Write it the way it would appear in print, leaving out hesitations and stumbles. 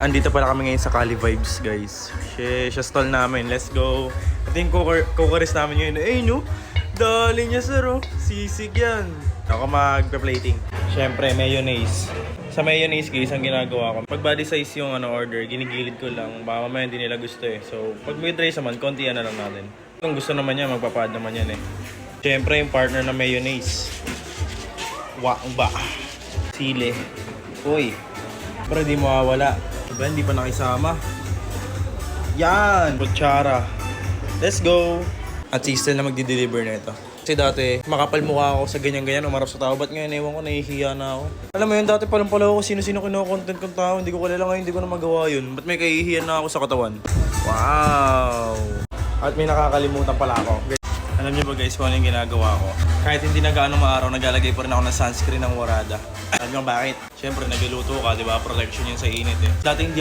Andito pala kami ngayon sa Cali Vibes, guys. Siya stall namin. Let's go. Ito yung kukuris namin ngayon. Eh, no? Dali niya, sir, oh. Sisig yan. Ako magpa-plating. Siyempre, mayonnaise. Sa mayonnaise, guys, ang ginagawa ko, pag body size yung order, ginigilid ko lang. Baka mamaya hindi nila gusto eh. So, pag may rice naman, konti yan na lang natin. Kung gusto naman yan, magpapad naman yan eh. Siyempre, yung partner na mayonnaise. Ba. Sili. Uy. Pero di mawawala. Diba, hindi pa nakisama. Yan! Kutsara. Let's go! At si Estel na magdi-deliver na ito. Kasi dati, makapal mukha ako sa ganyan-ganyan, umarap sa tao. Ba't ngayon, ewan ko, nahihiya na ako. Alam mo yun, dati palang-pala ako sino-sino kino-content kong tao. Hindi ko kilala ngayon, hindi ko na magawa yun. Ba't may kahihiyan na ako sa katawan? Wow! At may nakakalimutan pala ako. Alam niyo ba guys kung ano yung ginagawa ko? Kahit hindi na gaano maaraw, naglalagay pa rin ako ng sunscreen ng Warada. Alam niyo bakit? Siyempre, nagluluto ka, di ba? Protection yun sa init eh. Dati hindi